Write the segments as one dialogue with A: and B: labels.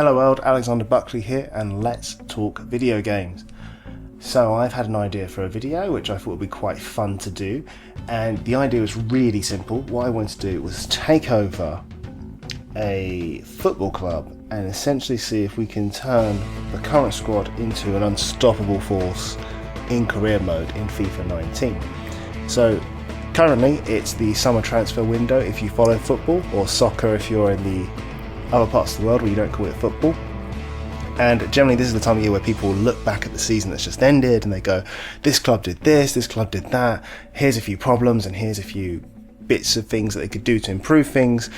A: Hello world, Alexandre Buckley here, and let's talk video games. So I've had an idea for a video which I thought would be quite fun to do, and the idea was really simple. What I wanted to do was take over a football club and essentially see if we can turn the current squad into an unstoppable force in career mode in FIFA 19. So currently it's the summer transfer window if you follow football, or soccer if you're in the other parts of the world where you don't call it football. And generally this is the time of year where people look back at the season that's just ended and they go, this club did this club did that, here's a few problems and here's a few bits of things that they could do to improve things.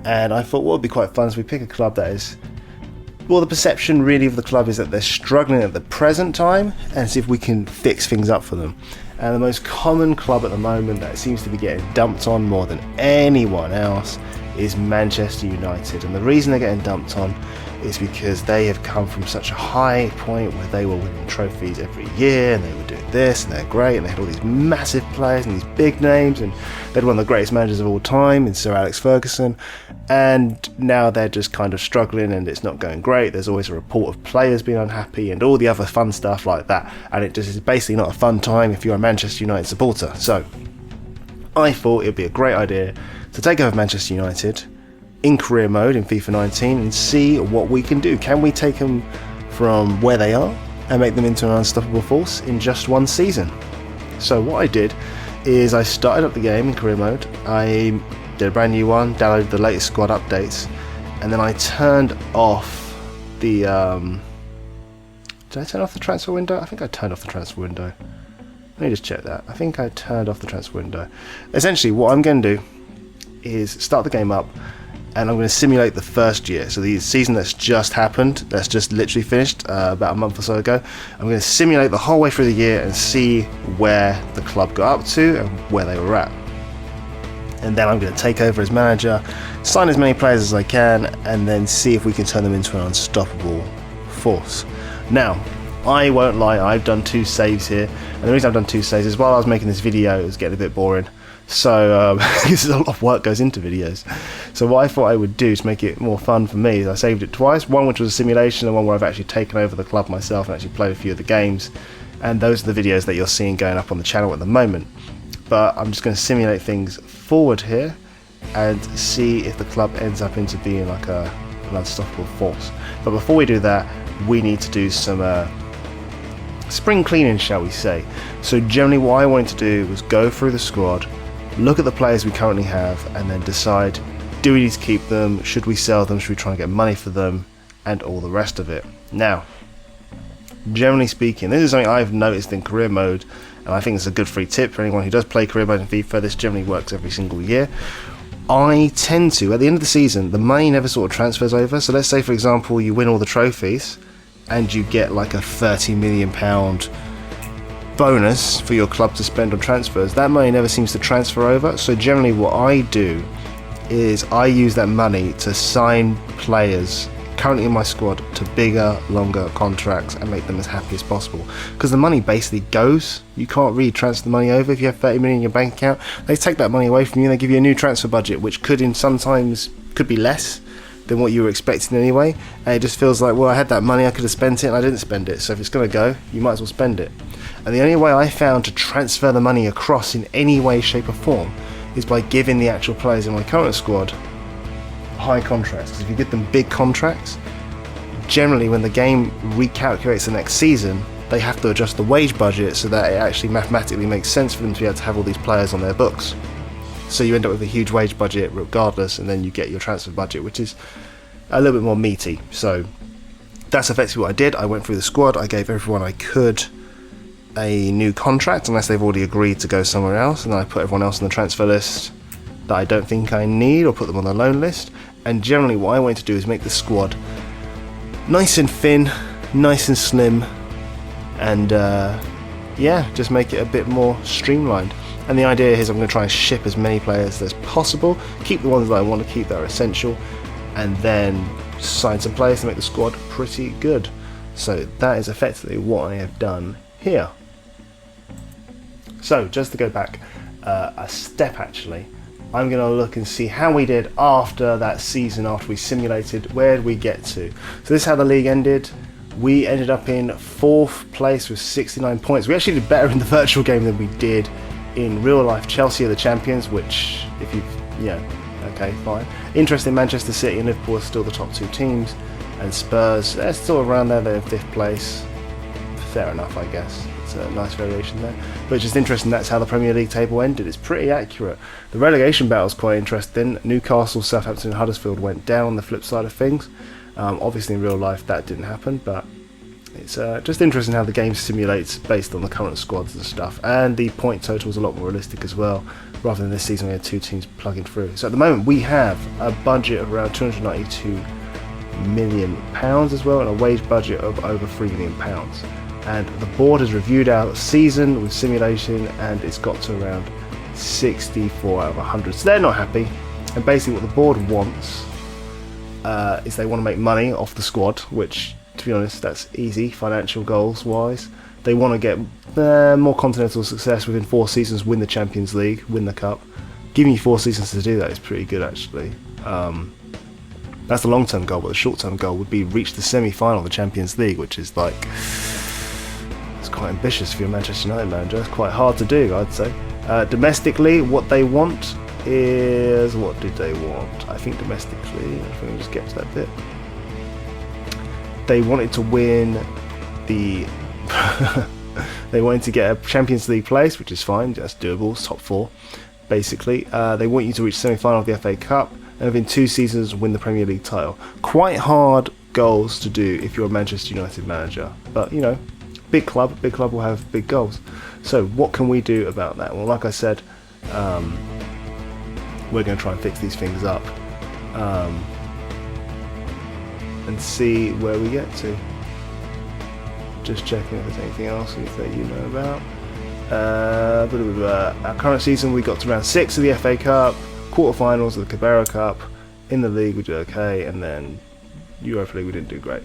A: And I thought what would be quite fun is we pick a club that is, well, the perception really of the club is that they're struggling at the present time, and see if we can fix things up for them. And the most common club at the moment that seems to be getting dumped on more than anyone else is Manchester United. And the reason they're getting dumped on is because they have come from such a high point where they were winning trophies every year and they were doing this and they're great and they had all these massive players and these big names, and they had one of the greatest managers of all time in Sir Alex Ferguson, and now they're just kind of struggling and it's not going great. There's always a report of players being unhappy and all the other fun stuff like that, and it just is basically not a fun time if you're a Manchester United supporter. So I thought it would be a great idea to take over Manchester United in career mode in FIFA 19 and see what we can do. Can we take them from where they are and make them into an unstoppable force in just one season? So what I did is I started up the game in career mode. I did a brand new one, downloaded the latest squad updates, and then I turned off the did I turn off the transfer window? I think I turned off the transfer window. Let me just check that. I think I turned off the transfer window. Essentially what I'm going to do is start the game up and I'm going to simulate the first year. So the season that's just happened, that's just literally finished about a month or so ago, I'm going to simulate the whole way through the year and see where the club got up to and where they were at. And then I'm going to take over as manager, sign as many players as I can, and then see if we can turn them into an unstoppable force. Now, I won't lie, I've done 2 saves here, and the reason I've done 2 saves is while I was making this video it was getting a bit boring. So this is a lot of work goes into videos. So what I thought I would do to make it more fun for me is I saved it twice, one which was a simulation and one where I've actually taken over the club myself and actually played a few of the games, and those are the videos that you're seeing going up on the channel at the moment. But I'm just going to simulate things forward here and see if the club ends up into being like an unstoppable force. But before we do that, we need to do some spring cleaning, shall we say. So generally what I wanted to do was go through the squad, look at the players we currently have, and then decide, do we need to keep them, should we sell them, should we try and get money for them, and all the rest of it. Now, generally speaking, this is something I've noticed in career mode, and I think it's a good free tip for anyone who does play career mode in FIFA. This generally works every single year. I tend to, at the end of the season, the money never sort of transfers over. So let's say, for example, you win all the trophies and you get like a £30 million bonus for your club to spend on transfers. That money never seems to transfer over. So generally what I do is I use that money to sign players currently in my squad to bigger, longer contracts and make them as happy as possible, because the money basically goes. You can't really transfer the money over. If you have 30 million in your bank account, they take that money away from you and they give you a new transfer budget, which sometimes could be less than what you were expecting anyway, and it just feels like, well, I had that money, I could have spent it and I didn't spend it, so if it's going to go, you might as well spend it. And the only way I found to transfer the money across in any way, shape or form is by giving the actual players in my current squad high contracts. Because if you give them big contracts, generally when the game recalculates the next season, they have to adjust the wage budget so that it actually mathematically makes sense for them to be able to have all these players on their books. So you end up with a huge wage budget regardless, and then you get your transfer budget, which is a little bit more meaty. So that's effectively what I did. I went through the squad, I gave everyone I could a new contract unless they've already agreed to go somewhere else, and then I put everyone else on the transfer list that I don't think I need, or put them on the loan list. And generally what I want to do is make the squad nice and thin, nice and slim, and yeah, just make it a bit more streamlined. And the idea is I'm going to try and ship as many players as possible, keep the ones that I want to keep that are essential, and then sign some players to make the squad pretty good. So that is effectively what I have done here. So just to go back a step actually, I'm going to look and see how we did after that season, after we simulated. Where did we get to? So this is how the league ended. We ended up in 4th place with 69 points. We actually did better in the virtual game than we did in real life. Chelsea are the champions, which, if you've, okay, fine. Interesting, Manchester City and Liverpool are still the top 2 teams. And Spurs, they're still around there, they're in 5th place. Fair enough, I guess. It's a nice variation there. But it's just interesting, that's how the Premier League table ended. It's pretty accurate. The relegation battle's quite interesting. Newcastle, Southampton and Huddersfield went down on the flip side of things. Obviously in real life that didn't happen, but it's just interesting how the game simulates based on the current squads and stuff. And the point total is a lot more realistic as well. Rather than this season we had 2 teams plugging through. So at the moment we have a budget of around £292 million as well, and a wage budget of over £3 million. And the board has reviewed our season with simulation and it's got to around 64 out of 100. So they're not happy. And basically what the board wants is they want to make money off the squad, which, to be honest, that's easy financial goals wise. They want to get more continental success within 4 seasons, win the Champions League, win the Cup. Giving you 4 seasons to do that is pretty good, actually. That's the long-term goal, but the short-term goal would be reach the semi-final of the Champions League, which is like, it's quite ambitious for your Manchester United manager. It's quite hard to do, I'd say. Domestically, what they want is, what did they want? I think domestically, if we can just get to that bit, they wanted to win the they wanted to get a Champions League place, which is fine, that's doable, it's top 4 basically. They want you to reach semi-final of the FA Cup and within 2 seasons win the Premier League title. Quite hard goals to do if you're a Manchester United manager, but you know, big club will have big goals. So what can we do about that? Well, like I said, we're going to try and fix these things up and see where we get to. Just checking if there's anything else that you know about. Our current season we got to round 6 of the FA Cup, quarterfinals of the Carabao Cup. In the league we did okay, and then Europa League we didn't do great.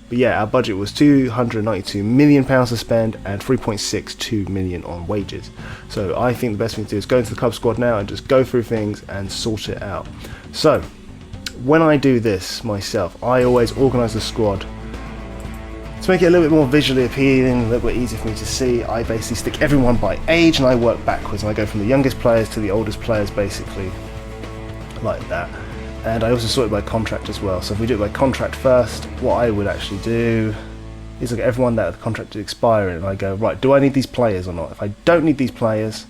A: But yeah, our budget was £292 million to spend and 3.62 million on wages. So I think the best thing to do is go into the club squad now and just go through things and sort it out. So when I do this myself, I always organise the squad to make it a little bit more visually appealing, a little bit easier for me to see. I basically stick everyone by age and I work backwards, and I go from the youngest players to the oldest players, basically like that. And I also sort it by contract as well. So if we do it by contract first, what I would actually do is look at everyone that the contract is expiring and I go, right, do I need these players or not? If I don't need these players,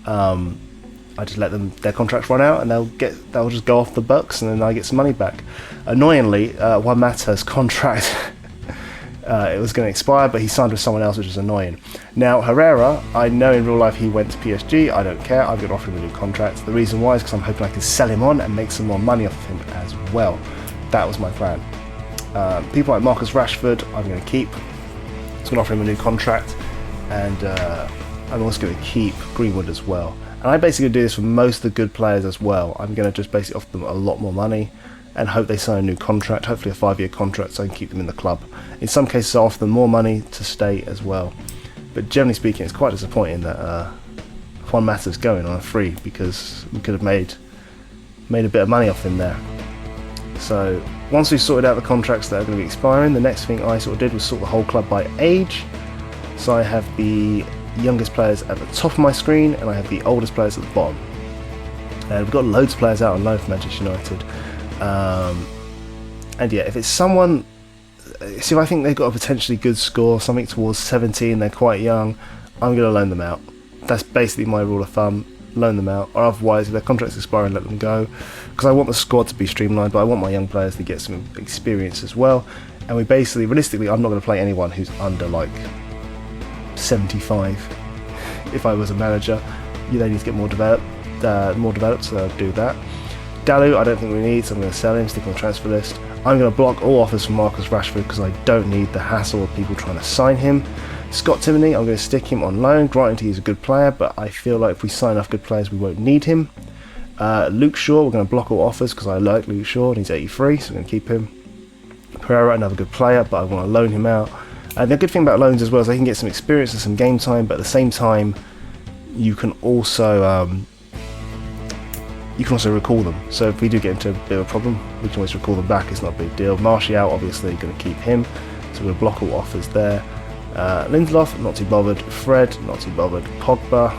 A: I just let their contracts run out and they'll just go off the books and then I get some money back. Annoyingly, Juan Mata's contract it was going to expire, but he signed with someone else, which is annoying. Now Herrera, I know in real life he went to PSG. I don't care. I'm going to offer him a new contract. The reason why is because I'm hoping I can sell him on and make some more money off of him as well. That was my plan. People like Marcus Rashford, I'm going to keep. I'm going to offer him a new contract, and I'm also going to keep Greenwood as well. And I basically do this for most of the good players as well. I'm going to just basically offer them a lot more money and hope they sign a new contract, hopefully a 5-year contract, so I can keep them in the club. In some cases I offer them more money to stay as well. But generally speaking, it's quite disappointing that Juan Mata's going on a free, because we could have made a bit of money off him there. So once we've sorted out the contracts that are going to be expiring, the next thing I sort of did was sort the whole club by age. So I have the youngest players at the top of my screen and I have the oldest players at the bottom. And we've got loads of players out on loan for Manchester United. And yeah, if it's someone, see if I think they've got a potentially good score, something towards 17, they're quite young, I'm going to loan them out. That's basically my rule of thumb, loan them out, or otherwise if their contracts expire, let them go, because I want the squad to be streamlined, but I want my young players to get some experience as well. And we basically, realistically, I'm not going to play anyone who's under like 75. If I was a manager, they need to get more developed, so I'll do that. Dalu, I don't think we need, so I'm going to sell him, stick him on the transfer list. I'm going to block all offers from Marcus Rashford because I don't need the hassle of people trying to sign him. Scott Timoney, I'm going to stick him on loan. Granted, he's a good player, but I feel like if we sign enough good players, we won't need him. Luke Shaw, we're going to block all offers because I like Luke Shaw and he's 83, so I'm going to keep him. Pereira, another good player, but I want to loan him out. And the good thing about loans as well is they can get some experience and some game time, but at the same time, you can also you can also recall them. So if we do get into a bit of a problem, we can always recall them back. It's not a big deal. Martial, obviously, going to keep him. So we're going to block all offers there. Lindelof, not too bothered. Fred, not too bothered. Pogba,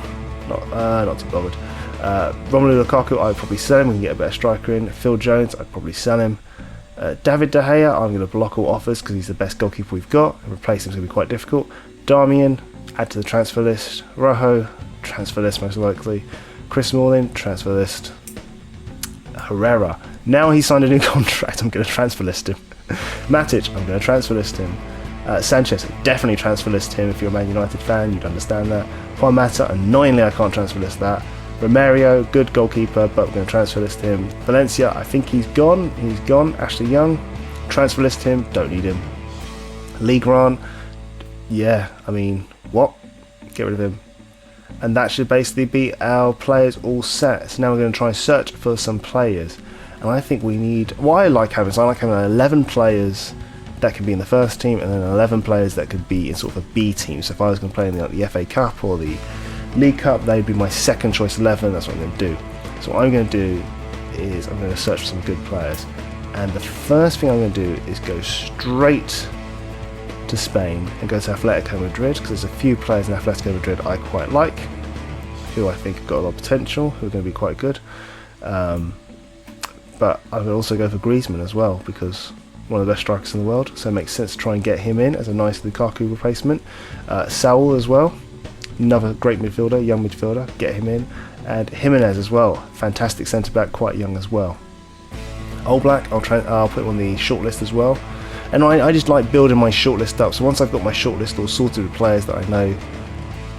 A: not too bothered. Romelu Lukaku, I'd probably sell him. We can get a better striker in. Phil Jones, I'd probably sell him. David De Gea, I'm going to block all offers because he's the best goalkeeper we've got. And replace him is going to be quite difficult. Darmian, add to the transfer list. Rojo, transfer list most likely. Chris Smalling, transfer list. Herrera, now he's signed a new contract, I'm going to transfer list him. Matic, I'm going to transfer list him. Sanchez, definitely transfer list him. If you're a Man United fan, you'd understand that. Juan Mata, annoyingly I can't transfer list that. Romario, good goalkeeper, but we're going to transfer list him. Valencia, I think he's gone. Ashley Young, transfer list him, don't need him. Legrand, yeah, I mean, what? Get rid of him. And that should basically be our players all set. So now we're going to try and search for some players. And I think we need, what I like having 11 players that could be in the first team, and then 11 players that could be in sort of a B team. So if I was going to play in the FA Cup or the League Cup, they'd be my second choice 11. That's what I'm going to do. So what I'm going to do is I'm going to search for some good players. And the first thing I'm going to do is go straight to Spain and go to Atletico Madrid, because there's a few players in Atletico Madrid I quite like, who I think have got a lot of potential, who are going to be quite good. But I would also go for Griezmann as well, because one of the best strikers in the world, so it makes sense to try and get him in as a nice Lukaku replacement. Saul as well, another great midfielder, young midfielder, get him in. And Jimenez as well, fantastic centre back, quite young as well. Oblak, I'll put him on the shortlist as well. And I just like building my shortlist up. So once I've got my shortlist all sorted with players that I know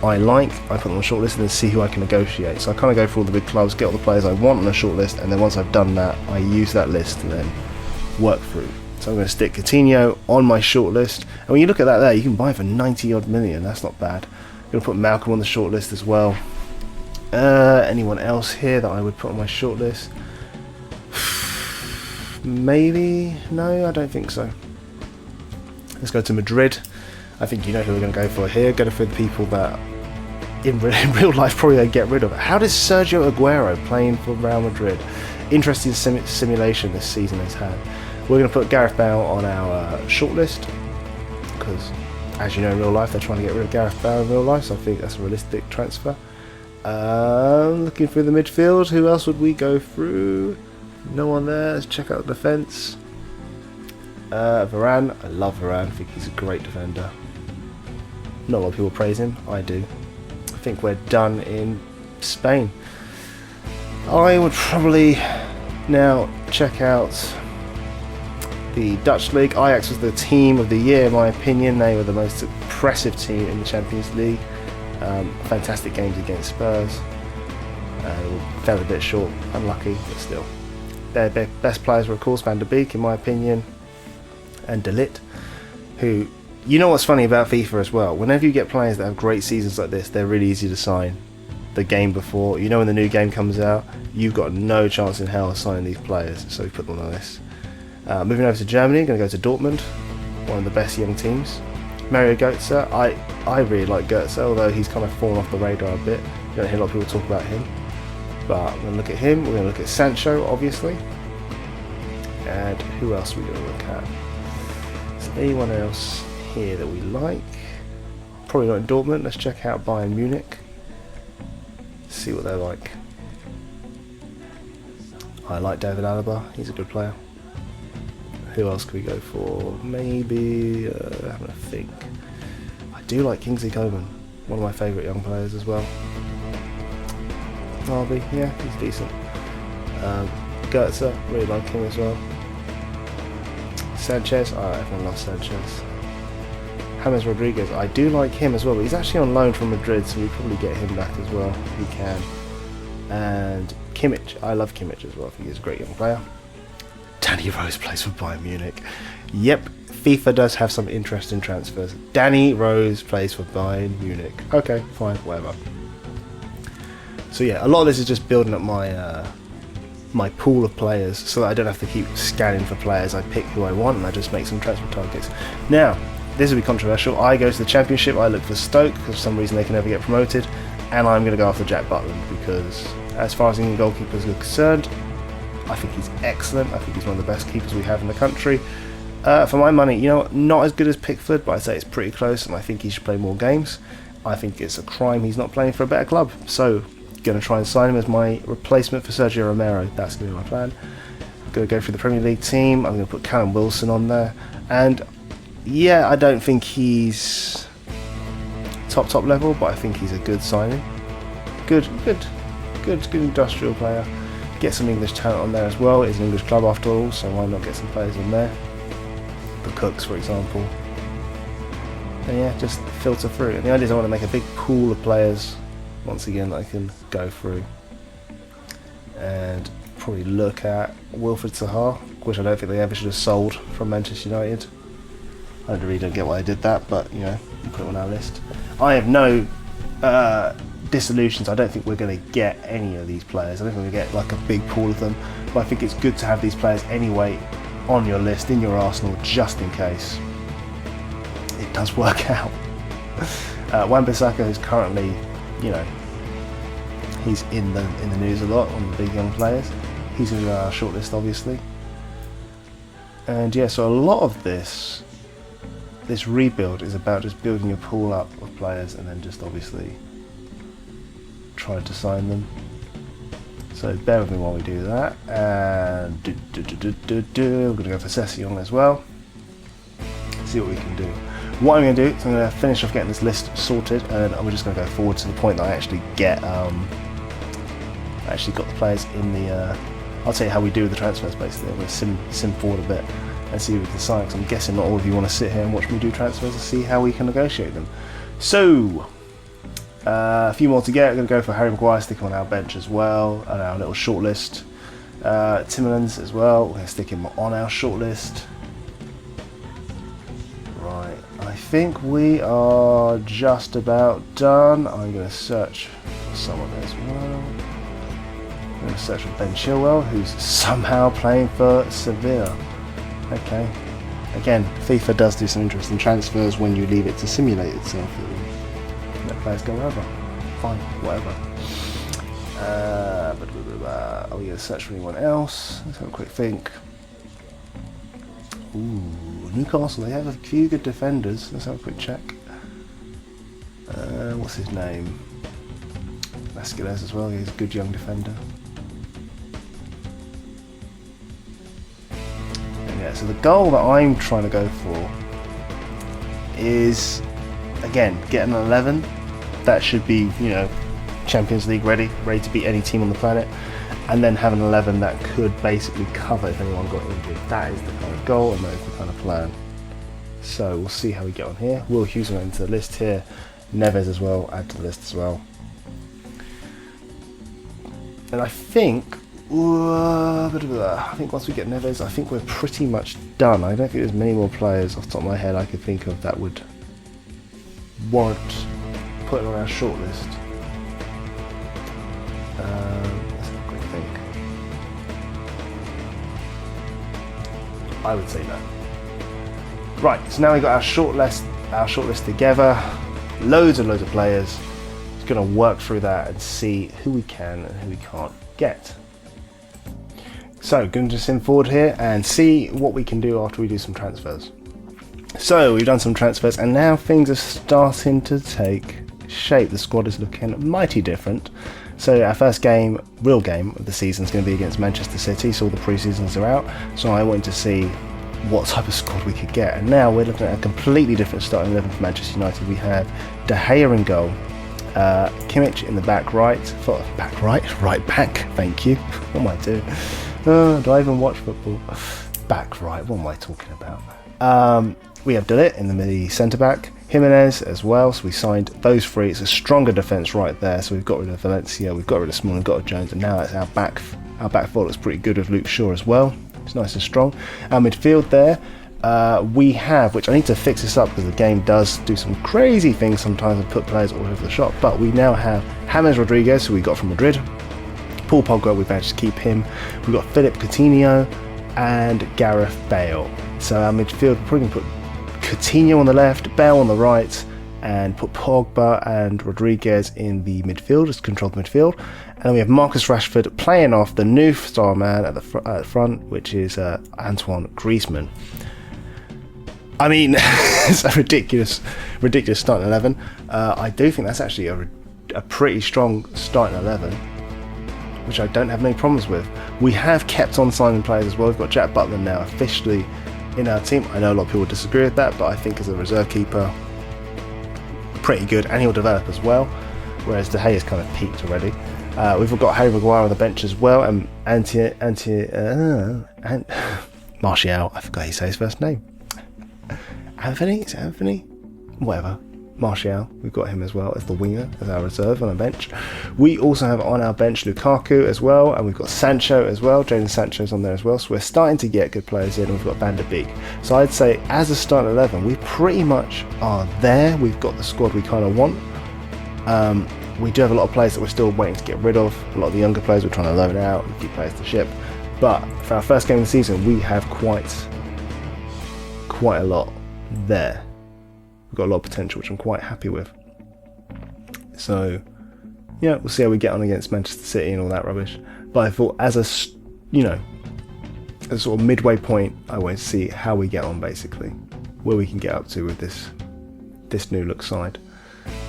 A: I like, I put them on a shortlist and then see who I can negotiate. So I kind of go through all the big clubs, get all the players I want on a shortlist, and then once I've done that, I use that list to then work through. So I'm going to stick Coutinho on my shortlist. And when you look at that there, you can buy for 90 odd million. That's not bad. I'm going to put Malcolm on the shortlist as well. Anyone else here that I would put on my shortlist? Maybe? No, I don't think so. Let's go to Madrid. I think you know who we're going to go for here. Go for the people that in real life probably they get rid of. How does Sergio Aguero playing for Real Madrid? Interesting simulation this season has had. We're going to put Gareth Bale on our shortlist because, as you know, in real life they're trying to get rid of Gareth Bale in real life, so I think that's a realistic transfer. Looking through the midfield, who else would we go through? No one there. Let's check out the defence. Varane, I love Varane, I think he's a great defender. Not a lot of people praise him, I do. I think we're done in Spain. I would probably now check out the Dutch League. Ajax was the team of the year in my opinion. They were the most impressive team in the Champions League. Fantastic games against Spurs. Fell a bit short, unlucky, but still. Their best players were of course Van der Beek in my opinion, and De Ligt, who, you know what's funny about FIFA as well, whenever you get players that have great seasons like this, they're really easy to sign the game before. You know when the new game comes out, you've got no chance in hell of signing these players, so we put them on this. Moving over to Germany, going to go to Dortmund, one of the best young teams. Mario Götze, I really like Götze, although he's kind of fallen off the radar a bit. You don't hear a lot of people talk about him. But we're going to look at him, we're going to look at Sancho, obviously. And who else are we going to look at? Is there anyone else here that we like? Probably not in Dortmund. Let's check out Bayern Munich. See what they're like. I like David Alaba, he's a good player. Who else could we go for? Maybe, having a think. I do like Kingsley Coman, one of my favourite young players as well. Harvey, yeah, he's decent. Götze, really like him as well. Sanchez, everyone loves Sanchez. James Rodriguez, I do like him as well, but he's actually on loan from Madrid, so we probably get him back as well if we can. And Kimmich, I love Kimmich as well, I think he's a great young player. Danny Rose plays for Bayern Munich. Yep, FIFA does have some interesting transfers. Danny Rose plays for Bayern Munich. Okay, fine, whatever. So yeah, a lot of this is just building up my my pool of players so that I don't have to keep scanning for players. I pick who I want and I just make some transfer targets. Now, this will be controversial. I go to the Championship, I look for Stoke, because for some reason they can never get promoted, and I'm going to go after Jack Butland because, as far as England goalkeepers are concerned, I think he's excellent. I think he's one of the best keepers we have in the country. For my money, you know, not as good as Pickford, but I'd say it's pretty close, and I think he should play more games. I think it's a crime he's not playing for a better club. So, going to try and sign him as my replacement for Sergio Romero. That's going to be my plan. I'm going to go through the Premier League team. I'm going to put Callum Wilson on there. And, yeah, I don't think he's top level, but I think he's a good signing. Good industrial player. Get some English talent on there as well. It's an English club after all, so why not get some players on there? The Cooks, for example. And yeah, just filter through. And the idea is I want to make a big pool of players, once again, that I can go through. And probably look at Wilfried Zaha, which I don't think they ever should have sold from Manchester United. I really don't get why they did that, but, you know, we'll put it on our list. I have no disillusions. I don't think we're going to get any of these players. I don't think we're going to get like a big pool of them, but I think it's good to have these players anyway on your list, in your arsenal, just in case it does work out. Wan-Bissaka is currently, you know, he's in the news a lot on the big young players. He's going to go on our shortlist, obviously. And yeah, so a lot of this rebuild is about just building your pool up of players and then just obviously trying to sign them. So bear with me while we do that. And we're going to go for Session as well. See what we can do. What I'm going to do is I'm going to finish off getting this list sorted, and we're just going to go forward to the point that I actually get actually got the players in the. I'll tell you how we do the transfers basically. I'm going to sim forward a bit and see if we can sign. Because I'm guessing not all of you want to sit here and watch me do transfers and see how we can negotiate them. So. A few more to get. I'm going to go for Harry Maguire, stick him on our bench as well, and our little shortlist. Timmermans as well, we're going to stick him on our shortlist. Right, I think we are just about done. I'm going to search for someone as well. I'm going to search for Ben Chilwell, who's somehow playing for Sevilla. Okay. Again, FIFA does do some interesting transfers when you leave it to simulate itself. Let players go wherever. Fine, whatever. Are we going to search for anyone else? Let's have a quick think. Ooh, Newcastle, they have a few good defenders. Let's have a quick check. What's his name? Vasquez as well, he's a good young defender. And yeah, so the goal that I'm trying to go for is, again, get an 11. That should be, you know, Champions League ready to beat any team on the planet, and then have an 11 that could basically cover if anyone got injured. That is the kind of goal, and that is the kind of plan. So we'll see how we get on here. Will Hughes went into the list here. Neves as well, add to the list as well. And I think once we get Neves, I think we're pretty much done. I don't think there's many more players off the top of my head I could think of that would warrant putting on our shortlist. Let's have a quick think. I would say no. Right, so now we've got our shortlist together. Loads and loads of players. Just going to work through that and see who we can and who we can't get. So, going to sim forward here and see what we can do after we do some transfers. So, we've done some transfers and now things are starting to take shape. The squad is looking mighty different. So our first game, real game of the season, is going to be against Manchester City, so all the pre-seasons are out. So I wanted to see what type of squad we could get, and now we're looking at a completely different starting 11 for Manchester United. We have De Gea in goal, Kimmich in the back right back, thank you. What am I doing? Do I even watch football? Back right, what am I talking about? We have De Ligt in the centre back, Jimenez as well, so we signed those three. It's a stronger defence right there, so we've got rid of Valencia, we've got rid of Smalling, got rid of Jones, and now it's our back four looks pretty good with Luke Shaw as well. It's nice and strong. Our midfield there, we have, which I need to fix this up because the game does do some crazy things sometimes and put players all over the shop, but we now have James Rodriguez, who we got from Madrid, Paul Pogba, we've managed to keep him, we've got Philippe Coutinho and Gareth Bale. So our midfield, we're probably going to put Coutinho on the left, Bale on the right, and put Pogba and Rodriguez in the midfield, just control the midfield. And then we have Marcus Rashford playing off the new star man at the front, which is Antoine Griezmann. I mean, it's a ridiculous starting 11. I do think that's actually a pretty strong starting 11, which I don't have many problems with. We have kept on signing players as well. We've got Jack Butland now officially in our team. I know a lot of people disagree with that, but I think as a reserve keeper, pretty good, and he'll develop as well, whereas De Gea has kind of peaked already. We've got Harry Maguire on the bench as well, and Martial, I forgot he said his first name. Anthony? Is it Anthony? Whatever. Martial, we've got him as well as the winger, as our reserve on our bench. We also have on our bench Lukaku as well, and we've got Sancho as well. Jadon Sancho's on there as well, so we're starting to get good players in, and we've got Van der Beek. So I'd say as a starting 11, we pretty much are there. We've got the squad we kind of want. We do have a lot of players that we're still waiting to get rid of. A lot of the younger players we're trying to loan out and keep players to ship. But for our first game of the season, we have quite a lot there. We've got a lot of potential, which I'm quite happy with. So, yeah, we'll see how we get on against Manchester City and all that rubbish. But I thought, as a sort of midway point, I want to see how we get on, basically, where we can get up to with this new look side.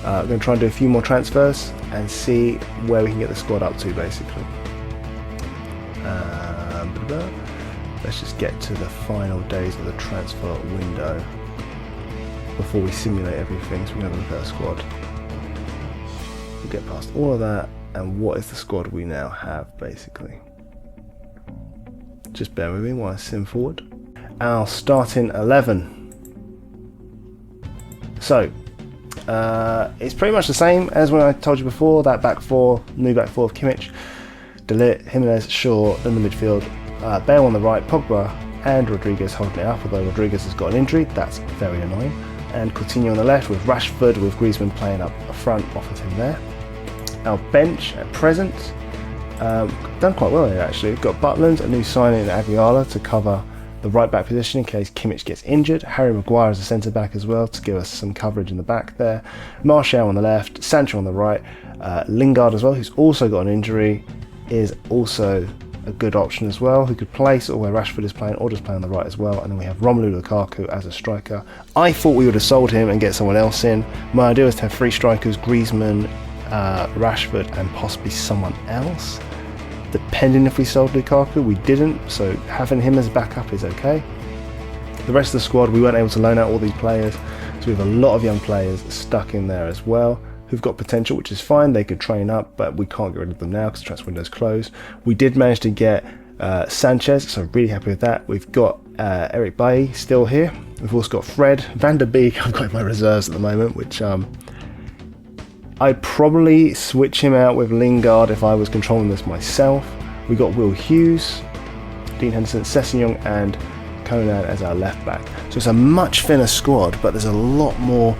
A: We're going to try and do a few more transfers and see where we can get the squad up to, basically. Let's just get to the final days of the transfer window before we simulate everything, so we can have a look at our squad. We'll get past all of that, and what is the squad we now have, basically. Just bear with me while I sim forward. Our starting 11. So, it's pretty much the same as when I told you before, that back four, new back four of Kimmich, De Ligt, Jimenez, Shaw, then the midfield, Bale on the right, Pogba and Rodriguez holding it up, although Rodriguez has got an injury, that's very annoying. And Coutinho on the left with Rashford, with Griezmann playing up front opposite him there. Our bench at present, done quite well here actually. We've got Butland, a new signing in Aguilar to cover the right back position in case Kimmich gets injured. Harry Maguire as a centre back as well to give us some coverage in the back there. Martial on the left, Sancho on the right, Lingard as well, who's also got an injury, is also a good option as well, who could play sort of where Rashford is playing or just play on the right as well. And then we have Romelu Lukaku as a striker. I thought we would have sold him and get someone else in. My idea was to have three strikers, Griezmann, Rashford and possibly someone else, depending if we sold Lukaku. We didn't, so having him as a backup is okay. The rest of the squad, we weren't able to loan out all these players, so we have a lot of young players stuck in there as well, who've got potential, which is fine. They could train up, but we can't get rid of them now because the transfer window's closed. We did manage to get Sanchez, so really happy with that. We've got Eric Bailly still here. We've also got Fred. Van der Beek, I've got in my reserves at the moment, which I'd probably switch him out with Lingard if I was controlling this myself. We got Will Hughes, Dean Henderson, Sessegnon and Conan as our left back. So it's a much thinner squad, but there's a lot more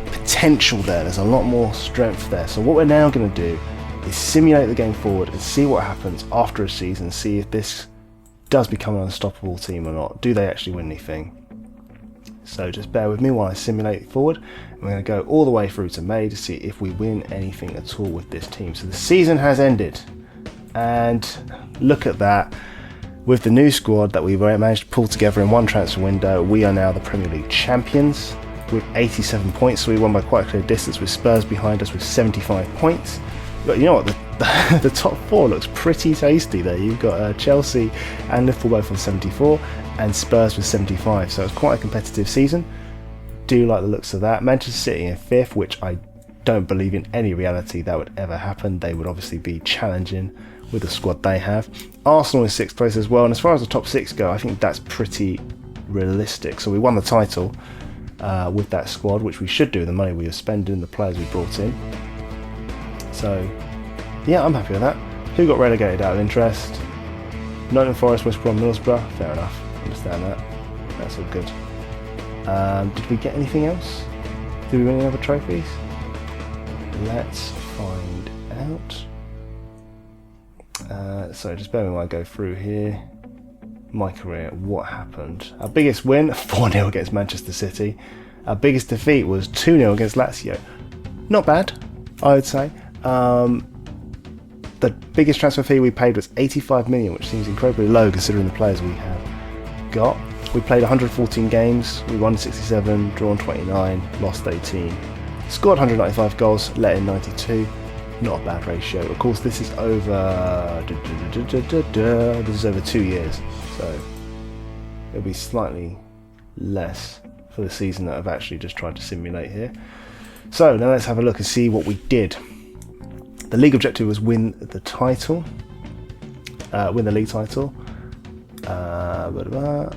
A: potential there, there's a lot more strength there. So what we're now going to do is simulate the game forward and see what happens after a season, see if this does become an unstoppable team or not. Do they actually win anything? So just bear with me while I simulate forward. We're going to go all the way through to May to see if we win anything at all with this team. So the season has ended, and look at that. With the new squad that we've managed to pull together in one transfer window, we are now the Premier League champions with 87 points, so we won by quite a clear distance, with Spurs behind us with 75 points. But you know what, the top four looks pretty tasty there. You've got Chelsea and Liverpool both on 74 and Spurs with 75, so it's quite a competitive season. Do like the looks of that. Manchester City in 5th, which I don't believe in any reality that would ever happen. They would obviously be challenging with the squad they have. Arsenal in 6th place as well, and as far as the top 6 go, I think that's pretty realistic. So we won the title with that squad, which we should do with the money we have spent and the players we brought in. So yeah, I'm happy with that. Who got relegated out of interest? Nottingham Forest, West Brom, Middlesbrough. Fair enough, understand that. That's all good. Did we get anything else? Did we win any other trophies? Let's find out. So just bear with me while I go through here. My career, what happened? Our biggest win, 4-0 against Manchester City. Our biggest defeat was 2-0 against Lazio. Not bad, I would say. The biggest transfer fee we paid was 85 million, which seems incredibly low considering the players we have got. We played 114 games, we won 67, drawn 29, lost 18, scored 195 goals, let in 92. Not a bad ratio. Of course, this is over. This is over 2 years, so it'll be slightly less for the season that I've actually just tried to simulate here. So now let's have a look and see what we did. The league objective was win the title, win the league title. Oh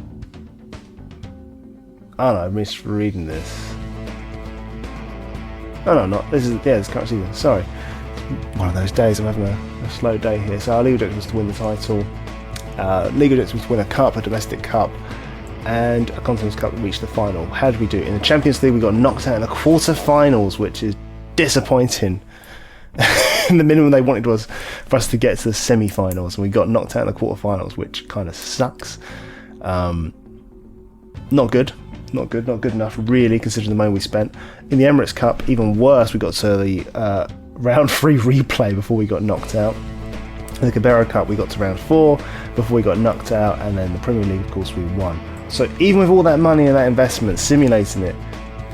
A: no, I'm misreading this. Oh no, not this is it's current season. Sorry, one of those days. I'm having a slow day here. So our league objective was to win the title. League objective was to win a cup, a domestic cup, and a Continental Cup, and reach the final. How did we do? In the Champions League, we got knocked out in the quarter-finals, which is disappointing. The minimum they wanted was for us to get to the semi-finals, and we got knocked out in the quarter-finals, which kind of sucks. Not good enough, really, considering the money we spent. In the Emirates Cup, even worse, we got to the round 3 replay before we got knocked out. In the Carabao Cup, we got to round 4 before we got knocked out, and then the Premier League, of course, we won. So even with all that money and that investment, simulating it,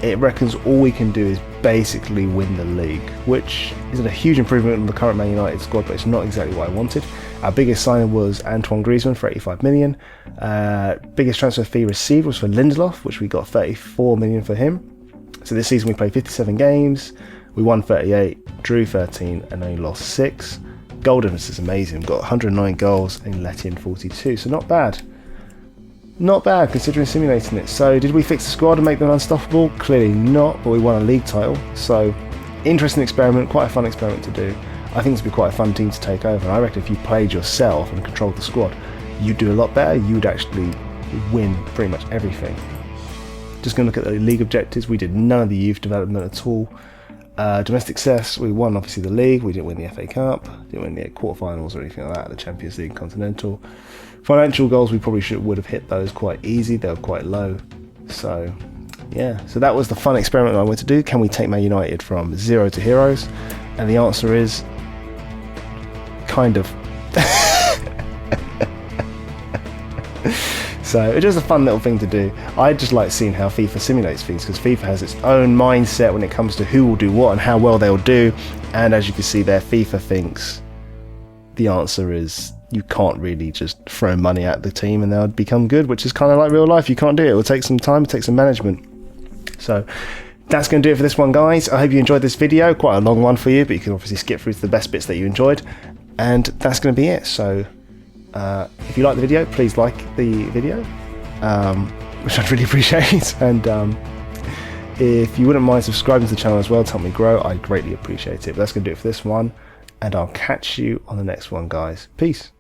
A: it reckons all we can do is basically win the league, which is a huge improvement on the current Man United squad, but it's not exactly what I wanted. Our biggest signing was Antoine Griezmann for 85 million. Biggest transfer fee received was for Lindelof, which we got 34 million for him. So this season we played 57 games, we won 38, drew 13, and only lost 6. Goal difference is amazing. We've got 109 goals and let in 42, so not bad. Not bad considering simulating it. So did we fix the squad and make them unstoppable? Clearly not, but we won a league title. So interesting experiment, quite a fun experiment to do. I think it's be quite a fun team to take over. And I reckon if you played yourself and controlled the squad, you'd do a lot better. You'd actually win pretty much everything. Just going to look at the league objectives. We did none of the youth development at all. Domestic success, we won obviously the league. We didn't win the FA Cup, didn't win the quarterfinals or anything like that, the Champions League, Continental. Financial goals, we probably would have hit those quite easy. They were quite low. So yeah, so that was the fun experiment I wanted to do. Can we take Man United from 0 to heroes? And the answer is kind of. So it's just a fun little thing to do. I just like seeing how FIFA simulates things, because FIFA has its own mindset when it comes to who will do what and how well they'll do. And as you can see there, FIFA thinks the answer is you can't really just throw money at the team and they'll become good, which is kind of like real life. You can't do it. It will take some time, it takes some management. So that's going to do it for this one, guys. I hope you enjoyed this video. Quite a long one for you, but you can obviously skip through to the best bits that you enjoyed. And that's going to be it. So if you like the video, please like the video, which I'd really appreciate. And if you wouldn't mind subscribing to the channel as well to help me grow, I'd greatly appreciate it. But that's going to do it for this one, and I'll catch you on the next one, guys. Peace.